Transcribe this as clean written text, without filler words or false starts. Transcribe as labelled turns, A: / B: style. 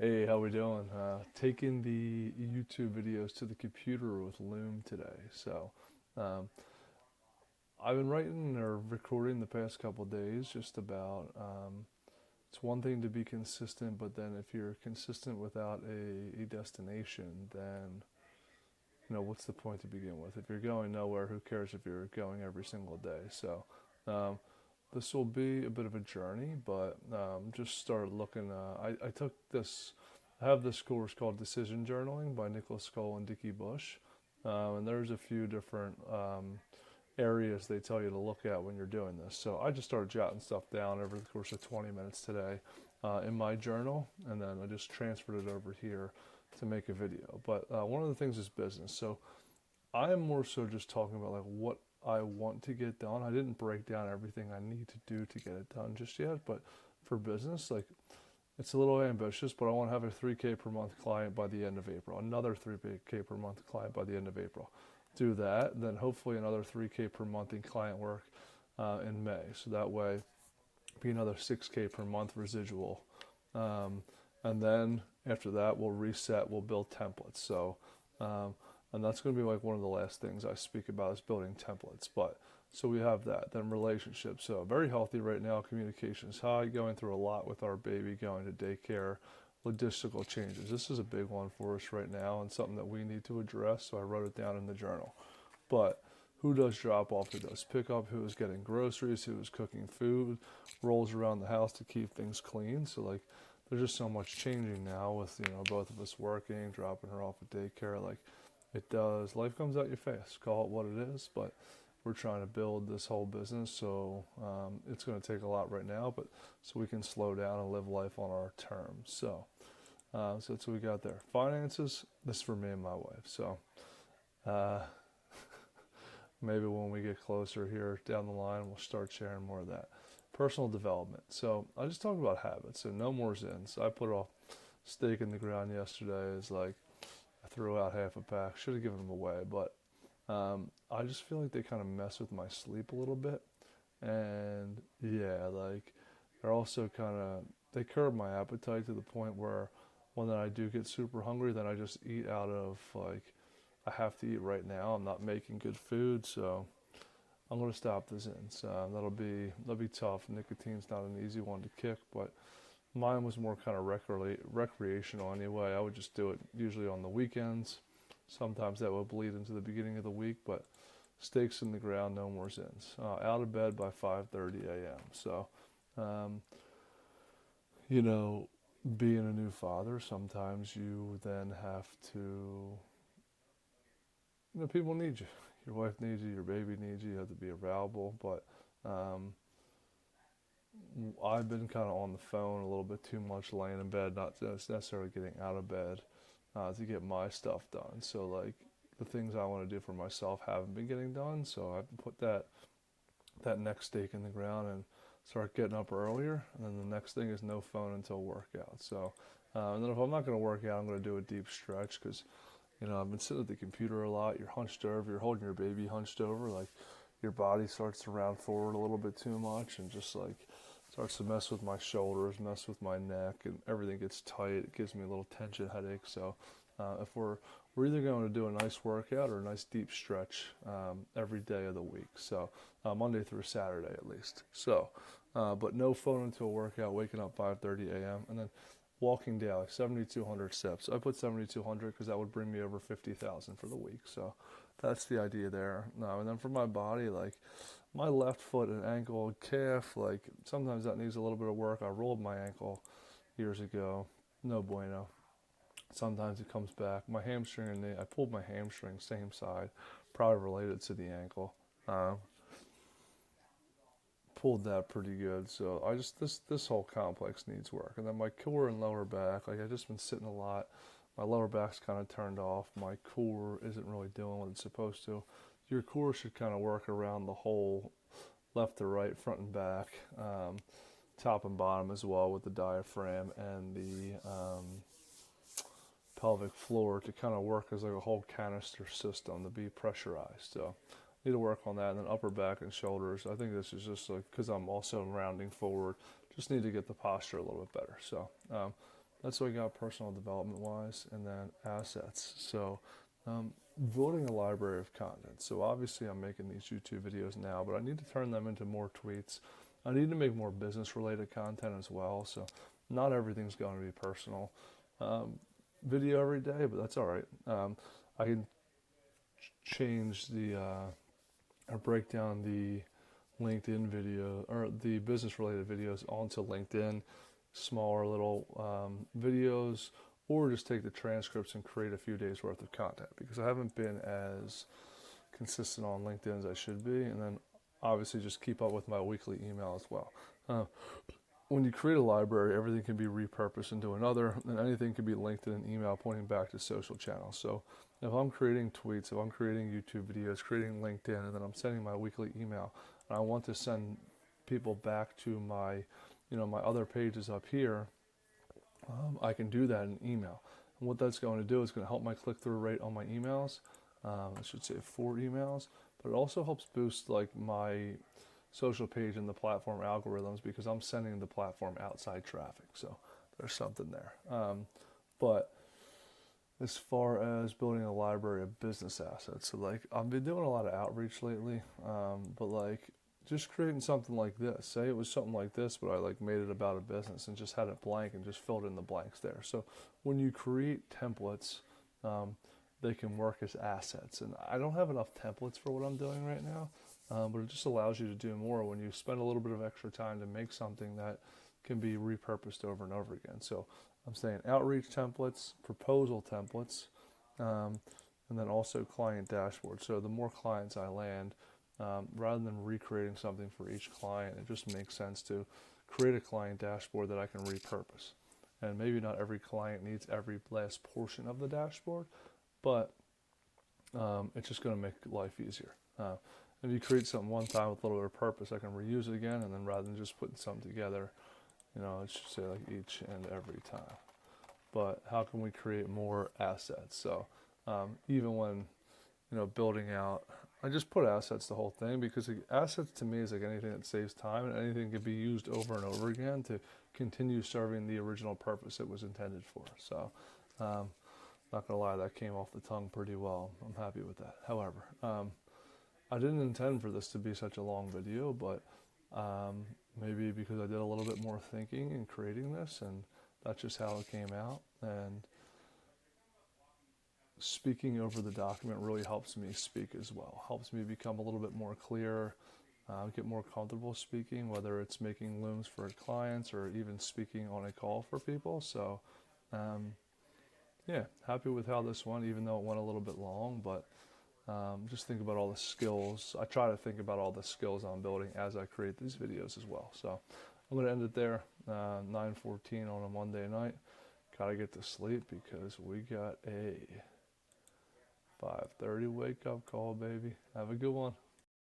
A: Hey, how we doing? Taking the YouTube videos to the computer with Loom today. Um, I've been writing or recording the past couple days just about. It's one thing to be consistent, but then if you're consistent without a destination, then what's the point to begin with? If you're going nowhere, who cares if you're going every single day? Um, this will be a bit of a journey, but just started looking. I took this, I have this course called Decision Journaling by Nicholas Cole and Dickie Bush. And there's a few different areas they tell you to look at when you're doing this. So I just started jotting stuff down over the course of 20 minutes today in my journal, and then I just transferred it over here to make a video. But one of the things is business. So I am more so just talking about like what I want to get done. I didn't break down everything I need to do to get it done just yet, but for business, like it's a little ambitious, but I want to have a 3K per month client by the end of April, another 3K per month client by the end of April. Do that, then hopefully another 3K per month in client work in May. So that way, be another 6K per month residual. Um, and then after that, we'll reset, we'll build templates. Um, and that's going to be like one of the last things I speak about is building templates. But so we have that. Then relationships. So very healthy right now. Communication is high. Going through a lot with our baby going to daycare. Logistical changes. This is a big one for us right now and something that we need to address. So I wrote it down in the journal. But who does drop off, who does pick up, who is getting groceries, who is cooking food, rolls around the house to keep things clean. So like there's just so much changing now with, both of us working, dropping her off at daycare. Like it does, life comes at your face, call it what it is, but we're trying to build this whole business. So it's going to take a lot right now, but so we can slow down and live life on our terms. So that's what we got there. Finances, this is for me and my wife. So uh, maybe when we get closer here down the line, we'll start sharing more of that. Personal development. So I just talked about habits. So no more Zins. I put a stake in the ground yesterday. Is like I threw out half a pack. Should have given them away, but I just feel like they kind of mess with my sleep a little bit. And yeah, like they're also kind of they curb my appetite to the point where when I do get super hungry, then I just eat out of like I have to eat right now. I'm not making good food, so I'm gonna stop the Zins. That'll be tough. Nicotine's not an easy one to kick, but mine was more kind of recreational anyway. I would just do it usually on the weekends. Sometimes that would bleed into the beginning of the week, but stakes in the ground, no more Zins. Out of bed by 5:30 a.m. So, um, you know, being a new father, sometimes you then have to, people need you. Your wife needs you, your baby needs you, you have to be available. But um, I've been kind of on the phone a little bit too much, laying in bed, not necessarily getting out of bed to get my stuff done. So, like, the things I want to do for myself haven't been getting done. So, I've put that next stake in the ground and start getting up earlier. And then the next thing is no phone until workout. So, and then if I'm not going to work out, I'm going to do a deep stretch because, I've been sitting at the computer a lot. You're hunched over, you're holding your baby hunched over. Like, your body starts to round forward a little bit too much and just like starts to mess with my shoulders, mess with my neck, and everything gets tight. It gives me a little tension headache. So if we're either going to do a nice workout or a nice deep stretch every day of the week. So Monday through Saturday at least. So, but no phone until workout. Waking up 5:30 a.m. and then walking daily, 7,200 steps. I put 7,200 because that would bring me over 50,000 for the week. So that's the idea there. And then for my body, like my left foot and ankle and calf, like sometimes that needs a little bit of work. I rolled my ankle years ago. No bueno. Sometimes it comes back. My hamstring and knee, I pulled my hamstring same side, probably related to the ankle. Uh, Pulled that pretty good. So I just this whole complex needs work. And then my core and lower back, like I just been sitting a lot. My lower back's kind of turned off. My core isn't really doing what it's supposed to. Your core should kind of work around the whole left to right, front and back, top and bottom as well with the diaphragm and the pelvic floor to kind of work as like a whole canister system to be pressurized. So need to work on that. And then upper back and shoulders. I think this is just like because I'm also rounding forward. Just need to get the posture a little bit better. So that's what I got personal development wise, and then assets. So, building a library of content. So obviously I'm making these YouTube videos now, but I need to turn them into more tweets. I need to make more business related content as well. So not everything's going to be personal. Video every day, but that's all right. I can change the or break down the LinkedIn video or the business related videos onto LinkedIn, smaller little videos, or just take the transcripts and create a few days worth of content, because I haven't been as consistent on LinkedIn as I should be. And then obviously just keep up with my weekly email as well. When you create a library, everything can be repurposed into another, and anything can be linked in an email pointing back to social channels. So if I'm creating tweets, if I'm creating YouTube videos, creating LinkedIn, and then I'm sending my weekly email, and I want to send people back to my, my other pages up here, I can do that in email. And what that's going to do is going to help my click-through rate on my emails. I should say 4 emails, but it also helps boost like my social page and the platform algorithms, because I'm sending the platform outside traffic. So there's something there. But as far as building a library of business assets, so like I've been doing a lot of outreach lately, but like just creating something like this. Say it was something like this, but I like made it about a business and just had it blank and just filled in the blanks there. So when you create templates, they can work as assets. And I don't have enough templates for what I'm doing right now, but it just allows you to do more when you spend a little bit of extra time to make something that can be repurposed over and over again. So I'm saying outreach templates, proposal templates, and then also client dashboard. So the more clients I land, rather than recreating something for each client, it just makes sense to create a client dashboard that I can repurpose. And maybe not every client needs every last portion of the dashboard, but it's just going to make life easier. If you create something one time with a little bit of purpose, I can reuse it again, and then rather than just putting something together, it should say like each and every time. But how can we create more assets? So even when building out, I just put assets the whole thing, because assets to me is like anything that saves time, and anything can be used over and over again to continue serving the original purpose it was intended for. So not gonna lie, that came off the tongue pretty well. I'm happy with that. However, I didn't intend for this to be such a long video, but maybe because I did a little bit more thinking in creating this, and that's just how it came out. And speaking over the document really helps me speak as well, helps me become a little bit more clear, get more comfortable speaking, whether it's making looms for clients or even speaking on a call for people. So yeah, happy with how this went, even though it went a little bit long. But just think about all the skills. I try to think about all the skills I'm building as I create these videos as well. So I'm going to end it there. 9:14 on a Monday night. Gotta get to sleep because we got a 5:30 wake up call, baby. Have a good one.